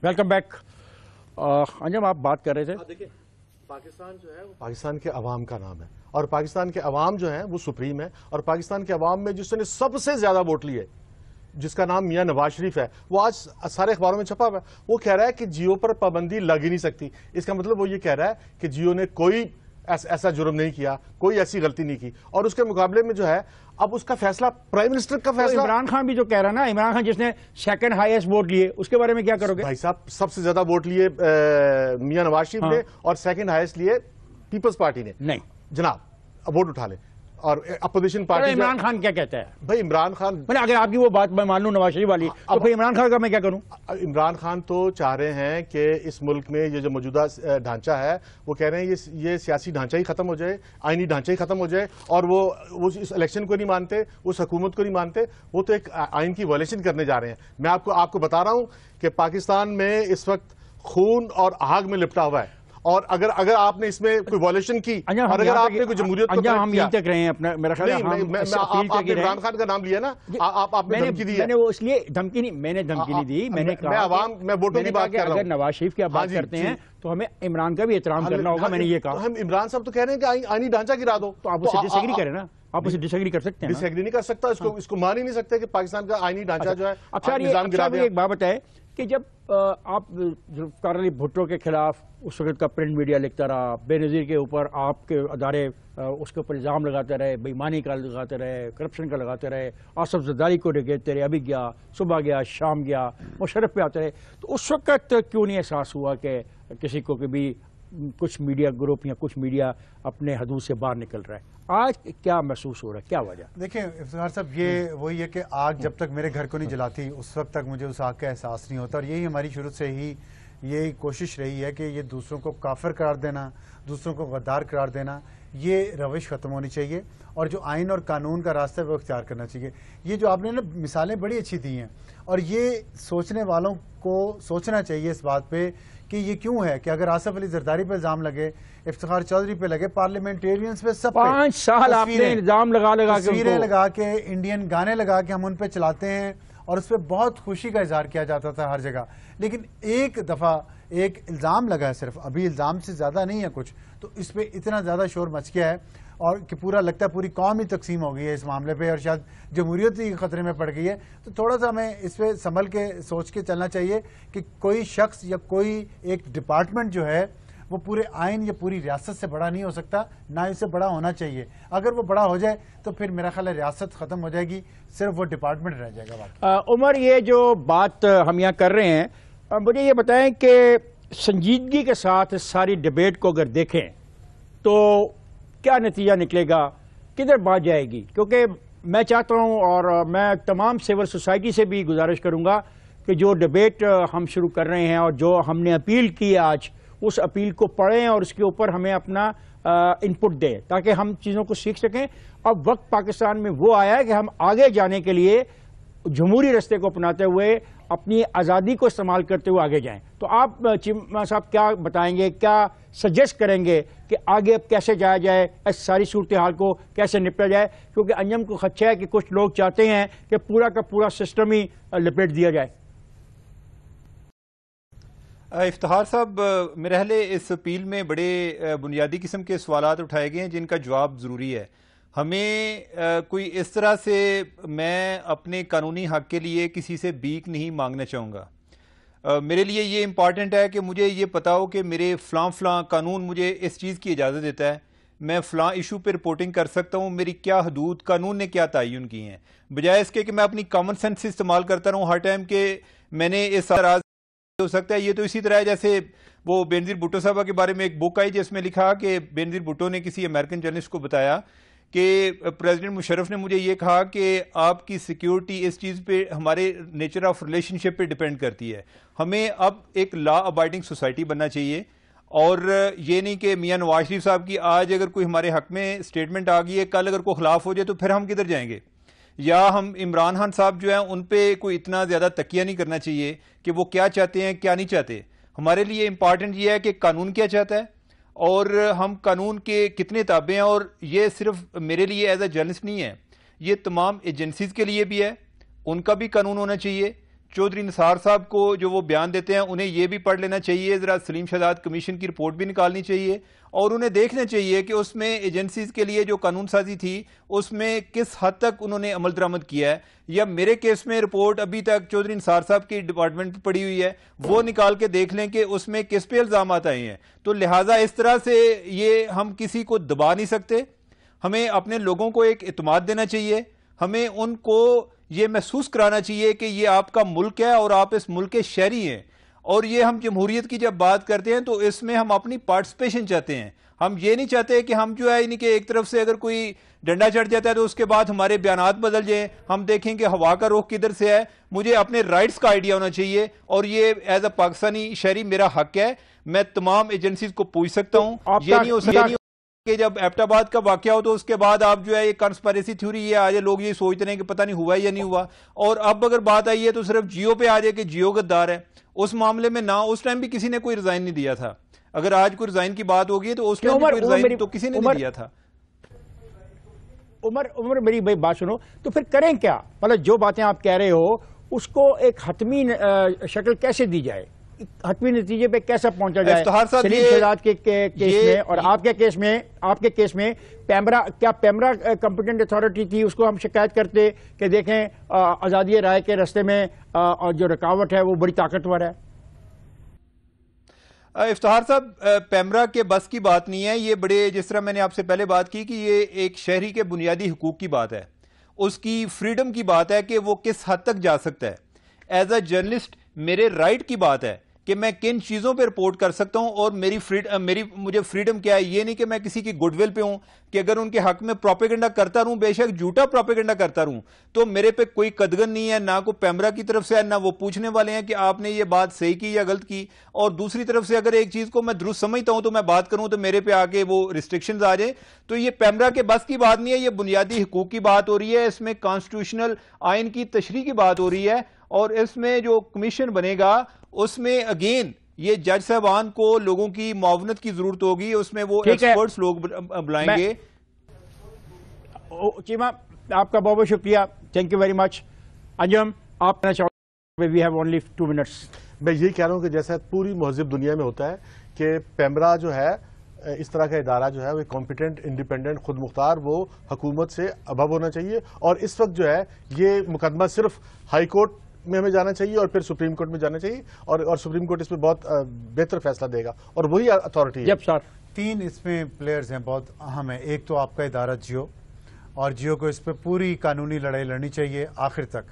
Welcome back. انجم آپ بات کر رہے تھے. دیکھیں پاکستان جو ہے وہ پاکستان کے عوام کا نام ہے اور پاکستان کے عوام جو ہیں وہ سپریم ہے اور پاکستان کے عوام میں جس نے سب سے زیادہ ووٹ لیے جس کا نام میاں نواز شریف ہے وہ آج سارے اخباروں میں چھپا ہوا ہے. وہ کہہ رہا ہے کہ جیو پر پابندی لگ ہی نہیں سکتی. اس کا مطلب وہ یہ کہہ رہا ہے کہ جیو نے کوئی ایسا جرم نہیں کیا, کوئی ایسی غلطی نہیں کی, اور اس کے مقابلے میں جو ہے اب اس کا فیصلہ پرائم منسٹر کا فیصلہ. عمران خان بھی جو کہہ رہا نا, عمران خان جس نے سیکنڈ ہائیسٹ ووٹ لیے, اس کے بارے میں کیا کرو گے؟ بھائی صاحب سب سے زیادہ ووٹ لیے میاں نواز شریف نے اور سیکنڈ ہائیسٹ لیے پیپلز پارٹی نے. نہیں جناب ووٹ اٹھا لیں. اور اپوزیشن پارٹی عمران خان کیا کہتا ہے؟ بھائی عمران خان, اگر آپ کی وہ بات میں مان لوں نواز شریف والی, تو پھر عمران خان کا میں کیا کروں؟ عمران خان تو چاہ رہے ہیں کہ اس ملک میں یہ جو موجودہ ڈھانچہ ہے وہ کہہ رہے ہیں یہ سیاسی ڈھانچہ ہی ختم ہو جائے, آئینی ڈھانچہ ہی ختم ہو جائے, اور وہ اس الیکشن کو نہیں مانتے, اس حکومت کو نہیں مانتے, وہ تو ایک آئین کی وائلیشن کرنے جا رہے ہیں. میں آپ کو بتا رہا ہوں کہ پاکستان میں اس وقت خون اور آگ میں لپٹا ہوا ہے, اور اگر آپ نے اس میں کوئی وائلیشن کی اور اگر آپ نے کوئی جمہوریت کو ہم یہیں تک رہے ہیں اپنا, میرا خیال ہے آپ نے عمران خان کا نام لیا نا, آپ نے دھمکی دی ہے. میں نے وہ اس لیے دھمکی نہیں, میں نے دھمکی نہیں دی, میں نے کہا میں ووٹوں کی بات کر رہا ہوں. اگر نواز شریف کی آپ بات کرتے ہیں تو ہمیں عمران کا بھی احترام کرنا ہوگا. میں نے یہ کہا ہم عمران صاحب تو کہہ رہے ہیں کہ آئینی ڈھانچہ گرا دو, تو آپ اسے ڈس ایگری کریں نا, آپ اسے ڈس ایگری کر سکتے ہیں. ڈس ایگری نہیں کر سکتا, اس کو مان ہی نہیں سکتے کہ پاکستان کا آئینی ڈھانچہ جو ہے نظام گرا دیا. ایک بات ہے کہ جب آپ ذوالفقار علی بھٹو کے خلاف اس وقت کا پرنٹ میڈیا لکھتا رہا, بے نظیر کے اوپر آپ کے ادارے اس کے اوپر الزام لگاتے رہے, بے ایمانی کا لگاتے رہے, کرپشن کا لگاتے رہے, آصف زرداری کو ڈکیتے رہے, ابھی گیا, صبح گیا, شام گیا, مشرف پہ آتے رہے, تو اس وقت کیوں نہیں احساس ہوا کہ کسی کو کہ بھی کچھ میڈیا گروپ یا کچھ میڈیا اپنے حدود سے باہر نکل رہا ہے؟ آج کیا محسوس ہو رہا ہے, کیا وجہ؟ دیکھیں افتخار صاحب, یہ وہی ہے کہ آگ جب تک میرے گھر کو نہیں جلاتی اس وقت تک مجھے اس آگ کا احساس نہیں ہوتا, اور یہی ہماری شروع سے ہی یہی کوشش رہی ہے کہ یہ دوسروں کو کافر قرار دینا, دوسروں کو غدار قرار دینا, یہ روش ختم ہونی چاہیے, اور جو آئین اور قانون کا راستہ ہے وہ اختیار کرنا چاہیے. یہ جو آپ نے نا مثالیں بڑی اچھی دی ہیں, اور یہ سوچنے والوں کو سوچنا چاہیے اس بات پہ کہ یہ کیوں ہے کہ اگر آصف علی زرداری پہ الزام لگے, افتخار چودھری پہ لگے, پارلیمنٹیرینز پہ, سب پہ 5 سال آپ نے الزام تصویریں لگا کے انڈین گانے لگا کے ہم ان پہ چلاتے ہیں, اور اس پہ بہت خوشی کا اظہار کیا جاتا تھا ہر جگہ. لیکن ایک دفعہ ایک الزام لگا ہے صرف, ابھی الزام سے زیادہ نہیں ہے کچھ, تو اس پہ اتنا زیادہ شور مچ گیا ہے, اور کہ پورا لگتا ہے پوری قوم ہی تقسیم ہو گئی ہے اس معاملے پہ, اور شاید جمہوریت ہی خطرے میں پڑ گئی ہے. تو تھوڑا سا ہمیں اس پہ سنبھل کے سوچ کے چلنا چاہیے کہ کوئی شخص یا کوئی ایک ڈپارٹمنٹ جو ہے وہ پورے آئین یا پوری ریاست سے بڑا نہیں ہو سکتا, نہ اسے بڑا ہونا چاہیے. اگر وہ بڑا ہو جائے تو پھر میرا خیال ہے ریاست ختم ہو جائے گی, صرف وہ ڈپارٹمنٹ رہ جائے گا. عمر, یہ جو بات ہم یہاں کر رہے ہیں, مجھے یہ بتائیں کہ سنجیدگی کے ساتھ ساری ڈیبیٹ کو اگر دیکھیں تو کیا نتیجہ نکلے گا, کدھر بات جائے گی؟ کیونکہ میں چاہتا ہوں اور میں تمام سول سوسائٹی سے بھی گزارش کروں گا کہ جو ڈیبیٹ ہم شروع کر رہے ہیں اور جو ہم نے اپیل کی آج, اس اپیل کو پڑھیں اور اس کے اوپر ہمیں اپنا انپٹ دیں تاکہ ہم چیزوں کو سیکھ سکیں. اب وقت پاکستان میں وہ آیا ہے کہ ہم آگے جانے کے لیے جمہوری رستے کو اپناتے ہوئے اپنی آزادی کو استعمال کرتے ہوئے آگے جائیں. تو آپ چیف صاحب کیا بتائیں گے, کیا سجیسٹ کریں گے کہ آگے اب کیسے جایا جائے, اس ساری صورتحال کو کیسے نپٹا جائے؟ کیونکہ انجم کو خدشہ ہے کہ کچھ لوگ چاہتے ہیں کہ پورا کا پورا سسٹم ہی لپیٹ دیا جائے. افتخار صاحب, میرے خیال اس اپیل میں بڑے بنیادی قسم کے سوالات اٹھائے گئے ہیں جن کا جواب ضروری ہے. ہمیں کوئی اس طرح سے, میں اپنے قانونی حق کے لیے کسی سے بھیک نہیں مانگنا چاہوں گا. میرے لیے یہ امپارٹنٹ ہے کہ مجھے یہ پتا ہو کہ میرے فلاں قانون مجھے اس چیز کی اجازت دیتا ہے, میں فلاں ایشو پہ رپورٹنگ کر سکتا ہوں, میری کیا حدود قانون نے کیا تعین کی ہیں, بجائے اس کے کہ میں اپنی کامن سینس استعمال کرتا رہوں ہر ٹائم کہ میں نے اس راز ہو سکتا ہے. یہ تو اسی طرح ہے جیسے وہ بینظیر بھٹو صاحبہ کے بارے میں ایک بک آئی جس میں لکھا کہ بینظیر بھٹو نے کسی امریکن جرنلسٹ کو بتایا کہ پریزیڈنٹ مشرف نے مجھے یہ کہا کہ آپ کی سیکیورٹی اس چیز پہ ہمارے نیچر آف ریلیشن شپ پہ ڈیپینڈ کرتی ہے. ہمیں اب ایک لا ابائڈنگ سوسائٹی بننا چاہیے, اور یہ نہیں کہ میاں نواز شریف صاحب کی آج اگر کوئی ہمارے حق میں اسٹیٹمنٹ آ گئی ہے, کل اگر کوئی خلاف ہو جائے تو پھر ہم کدھر جائیں گے. یا ہم عمران خان صاحب جو ہیں ان پہ کوئی اتنا زیادہ تکیہ نہیں کرنا چاہیے کہ وہ کیا چاہتے ہیں کیا نہیں چاہتے. ہمارے لیے امپارٹنٹ یہ ہے کہ قانون کیا چاہتا ہے اور ہم قانون کے کتنے تابع ہیں. اور یہ صرف میرے لیے ایز اے جرنلسٹ نہیں ہے, یہ تمام ایجنسیز کے لیے بھی ہے, ان کا بھی قانون ہونا چاہیے. چودھری نثار صاحب کو جو وہ بیان دیتے ہیں انہیں یہ بھی پڑھ لینا چاہیے, ذرا سلیم شہزاد کمیشن کی رپورٹ بھی نکالنی چاہیے, اور انہیں دیکھنا چاہیے کہ اس میں ایجنسیز کے لیے جو قانون سازی تھی اس میں کس حد تک انہوں نے عمل درآمد کیا ہے. یا میرے کیس میں رپورٹ ابھی تک چودھری نثار صاحب کی ڈپارٹمنٹ پڑی ہوئی ہے, وہ نکال کے دیکھ لیں کہ اس میں کس پہ الزامات آئے ہیں. تو لہٰذا اس طرح سے یہ ہم کسی کو دبا نہیں سکتے, ہمیں اپنے لوگوں کو ایک اعتماد دینا چاہیے, ہمیں ان کو یہ محسوس کرانا چاہیے کہ یہ آپ کا ملک ہے اور آپ اس ملک کے شہری ہیں. اور یہ ہم جمہوریت کی جب بات کرتے ہیں تو اس میں ہم اپنی پارٹیسپیشن چاہتے ہیں. ہم یہ نہیں چاہتے کہ ہم جو ہے یعنی کہ ایک طرف سے اگر کوئی ڈنڈا چڑھ جاتا ہے تو اس کے بعد ہمارے بیانات بدل جائیں, ہم دیکھیں کہ ہوا کا رخ کدھر سے ہے. مجھے اپنے رائٹس کا آئیڈیا ہونا چاہیے, اور یہ ایز اے پاکستانی شہری میرا حق ہے, میں تمام ایجنسیز کو پوچھ سکتا ہوں. یہ نہیں ہو سکتا کہ جب ایبٹ آباد کا واقعہ ہو تو اس کے بعد آپ جو ہے یہ کنسپیریسی تھیوری یہ آ جائے, لوگ یہ سوچتے ہیں کہ پتہ نہیں ہوا یا نہیں ہوا. اور اب اگر بات آئی ہے تو صرف جیو پہ آ جائے کہ جیو غدار ہے. اس معاملے میں نہ اس ٹائم بھی کسی نے کوئی ریزائن نہیں دیا تھا. اگر آج کوئی ریزائن کی بات ہوگی تو اس ٹائم کوئی ریزائن تو کسی نے نہیں دیا تھا. عمر میری بھائی بات سنو, تو پھر کریں کیا؟ مطلب جو باتیں آپ کہہ رہے ہو اس کو ایک حتمی شکل کیسے دی جائے, حتمی نتیجے پہ کیسے پہنچا جائے؟ سلیم شہزاد کے کیس میں اور آپ کے کیس میں پیمرا کمپیٹنٹ اتھارٹی تھی, اس کو ہم شکایت کرتے کہ دیکھیں آزادی رائے کے راستے میں جو رکاوٹ ہے وہ بڑی طاقتور ہے. افتخار صاحب, پیمرا کے بس کی بات نہیں ہے یہ, بڑے جس طرح میں نے آپ سے پہلے بات کی کہ یہ ایک شہری کے بنیادی حقوق کی بات ہے, اس کی فریڈم کی بات ہے کہ وہ کس حد تک جا سکتا ہے. ایز اے جرنلسٹ میرے رائٹ کی بات ہے کہ میں کن چیزوں پہ رپورٹ کر سکتا ہوں, اور مجھے فریڈم کیا ہے. یہ نہیں کہ میں کسی کی گڈ ول پہ ہوں کہ اگر ان کے حق میں پروپیگنڈا کرتا رہوں, بے شک جھوٹا پروپیگنڈا کرتا رہوں, تو میرے پہ کوئی قدغن نہیں ہے, نہ کوئی پیمرا کی طرف سے ہے, نہ وہ پوچھنے والے ہیں کہ آپ نے یہ بات صحیح کی یا غلط کی. اور دوسری طرف سے اگر ایک چیز کو میں درست سمجھتا ہوں تو میں بات کروں تو میرے پہ آگے وہ ریسٹرکشنز آ جائیں. تو یہ پیمرا کے بس کی بات نہیں ہے, یہ بنیادی حقوق کی بات ہو رہی ہے, اس میں کانسٹیٹیوشنل آئین کی تشریح کی بات ہو رہی ہے. اور اس میں جو کمیشن بنے گا اس میں اگین یہ جج صاحبان کو لوگوں کی معاونت کی ضرورت ہوگی, اس میں وہ ایکسپرٹس لوگ بلائیں گے. چیمہ آپ کا بہت بہت شکریہ, تھینک یو ویری مچ. انجم آپ کہنا چاہو, وی ہیو اونلی 2 منٹس. میں یہی کہہ رہا ہوں کہ جیسا پوری مہذب دنیا میں ہوتا ہے کہ پیمرا جو ہے اس طرح کا ادارہ جو ہے وہ کمپیٹنٹ, انڈیپینڈنٹ, خود مختار, وہ حکومت سے ابو ہونا چاہیے. اور اس وقت جو ہے یہ مقدمہ صرف ہائی کورٹ میں ہمیں جانا چاہیے اور پھر سپریم کورٹ میں جانا چاہیے, اور سپریم کورٹ اس پہ بہت بہتر فیصلہ دے گا, اور وہی اتھارٹی ہے. جب سر 3 اس میں پلیئرز ہیں بہت اہم ہیں. ایک تو آپ کا ادارہ جیو, اور جیو کو اس پہ پوری قانونی لڑائی لڑنی چاہیے آخر تک.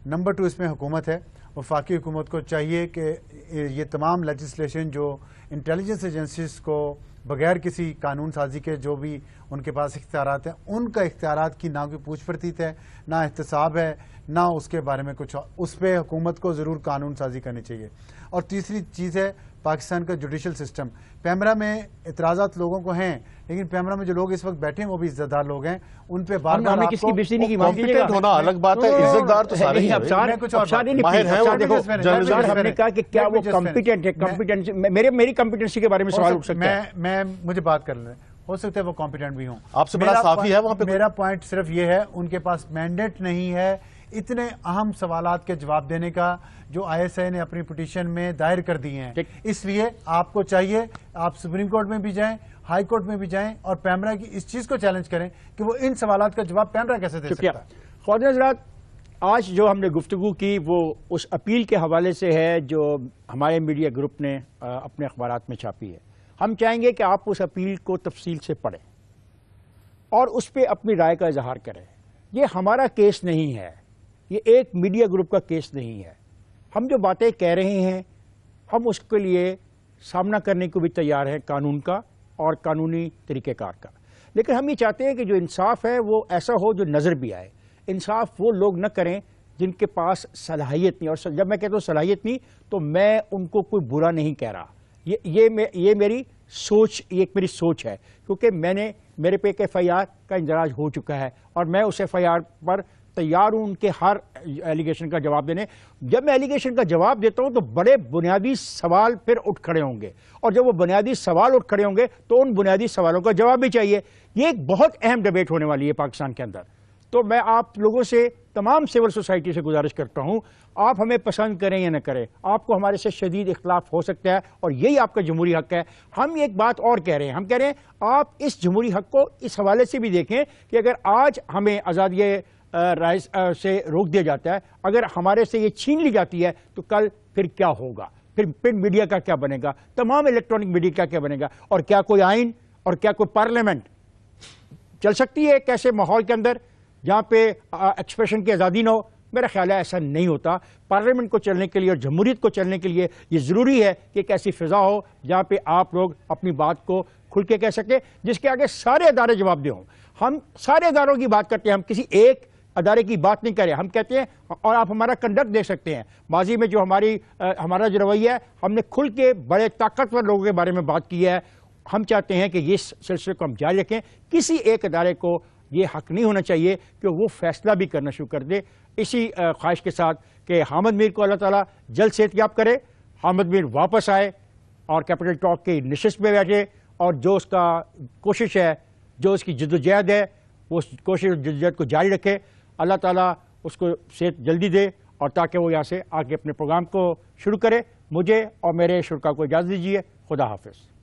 نمبر 2 اس میں حکومت ہے, وفاقی حکومت کو چاہیے کہ یہ تمام لیجسلیشن جو انٹیلیجنس ایجنسیز کو بغیر کسی قانون سازی کے جو بھی ان کے پاس اختیارات ہیں, ان کا اختیارات کی نہ کوئی پوچھ پرتیت ہے, نہ احتساب ہے, نہ اس کے بارے میں کچھ, اس پہ حکومت کو ضرور قانون سازی کرنی چاہیے. اور تیسری چیز ہے پاکستان کا جوڈیشل سسٹم. پیمرا میں اعتراضات لوگوں کو ہیں, لیکن پیمرا میں جو لوگ اس وقت بیٹھے ہیں وہ بھی عزت دار لوگ ہیں, ان پہ بار بار کس کی بےزتی نہیں کی مانگ کیجیے گا. ہونا الگ بات ہے, عزت دار تو سارے ہیں. ہم نے کہا کہ کیا وہ کمپیٹنٹ ہے, کمپیٹنسی میری کمپیٹنسی کے بارے میں سوال اٹھ سکتا ہے. مجھے بات کر لیں, ہو سکتا ہے وہ کمپیٹنٹ بھی ہوں. آپ سے بڑا صافی ہے وہاں پہ. میرا پوائنٹ صرف یہ ہے ان کے پاس مینڈیٹ نہیں ہے اتنے اہم سوالات کے جواب دینے کا جو آئی ایس آئی نے اپنی پٹیشن میں دائر کر دی ہیں. اس لیے آپ کو چاہیے آپ سپریم کورٹ میں بھی جائیں, ہائی کورٹ میں بھی جائیں, اور پیمرا کی اس چیز کو چیلنج کریں کہ وہ ان سوالات کا جواب پیمرا کیسے دے سکتا ہے. خواتین حضرات, آج جو ہم نے گفتگو کی وہ اس اپیل کے حوالے سے ہے جو ہمارے میڈیا گروپ نے اپنے اخبارات میں چھاپی ہے. ہم چاہیں گے کہ آپ اس اپیل کو تفصیل سے پڑھیں اور اس پہ اپنی رائے کا اظہار کریں. یہ ہمارا کیس نہیں ہے, یہ ایک میڈیا گروپ کا کیس نہیں ہے. ہم جو باتیں کہہ رہے ہیں ہم اس کے لیے سامنا کرنے کو بھی تیار ہیں, قانون کا اور قانونی طریقہ کار کا. لیکن ہم یہ چاہتے ہیں کہ جو انصاف ہے وہ ایسا ہو جو نظر بھی آئے. انصاف وہ لوگ نہ کریں جن کے پاس صلاحیت نہیں, اور جب میں کہتا ہوں صلاحیت نہیں تو میں ان کو کوئی برا نہیں کہہ رہا. یہ میری سوچ, یہ ایک میری سوچ ہے, کیونکہ میرے پہ ایک ایف آئی آر کا اندراج ہو چکا ہے اور میں اس ایف آئی آر پر تیار ہوں ان کے ہر ایلیگیشن کا جواب دینے. جب میں ایلیگیشن کا جواب دیتا ہوں تو بڑے بنیادی سوال پھر اٹھ کھڑے ہوں گے, اور جب وہ بنیادی سوال اٹھ کھڑے ہوں گے تو ان بنیادی سوالوں کا جواب بھی چاہیے. یہ ایک بہت اہم ڈیبیٹ ہونے والی ہے پاکستان کے اندر. تو میں آپ لوگوں سے تمام سول سوسائٹی سے گزارش کرتا ہوں، آپ ہمیں پسند کریں یا نہ کریں، آپ کو ہمارے سے شدید اختلاف ہو سکتا ہے اور یہی آپ کا جمہوری حق ہے۔ ہم ایک بات اور کہہ رہے ہیں، ہم کہہ رہے ہیں آپ اس جمہوری حق کو اس حوالے سے بھی دیکھیں کہ اگر آج ہمیں آزادی رائے سے روک دیا جاتا ہے، اگر ہمارے سے یہ چھین لی جاتی ہے تو کل پھر کیا ہوگا؟ پھر پرنٹ میڈیا کا کیا بنے گا؟ تمام الیکٹرانک میڈیا کا کیا بنے گا؟ اور کیا کوئی آئین اور کیا کوئی پارلیمنٹ چل سکتی ہے ایک ایسے ماحول کے اندر جہاں پہ ایکسپریشن کی آزادی نہ ہو؟ میرا خیال ہے ایسا نہیں ہوتا۔ پارلیمنٹ کو چلنے کے لیے اور جمہوریت کو چلنے کے لیے یہ ضروری ہے کہ ایک ایسی فضا ہو جہاں پہ آپ لوگ اپنی بات کو کھل کے کہہ سکیں، جس کے آگے سارے ادارے جواب دہ ہوں۔ ہم سارے اداروں کی بات کرتے ہیں، ہم کسی ایک ادارے کی بات نہیں کریں، ہم کہتے ہیں، اور آپ ہمارا کنڈکٹ دیکھ سکتے ہیں، ماضی میں جو ہمارا جو رویہ ہے، ہم نے کھل کے بڑے طاقتور لوگوں کے بارے میں بات کی ہے۔ ہم چاہتے ہیں کہ یہ سلسلے کو ہم جاری رکھیں۔ کسی ایک ادارے کو یہ حق نہیں ہونا چاہیے کہ وہ فیصلہ بھی کرنا شروع کر دے۔ اسی خواہش کے ساتھ کہ حامد میر کو اللہ تعالیٰ جلد صحت یاب کرے، حامد میر واپس آئے اور کیپٹل ٹاک کی نشست میں بیٹھے، اور جو اس کا کوشش ہے، جو اس کی جدوجہد ہے، وہ اس کوشش اور جدوجہد کو جاری رکھے۔ اللہ تعالیٰ اس کو صحت جلدی دے، اور تاکہ وہ یہاں سے آگے اپنے پروگرام کو شروع کرے۔ مجھے اور میرے شرکا کو اجازت دیجیے۔ خدا حافظ۔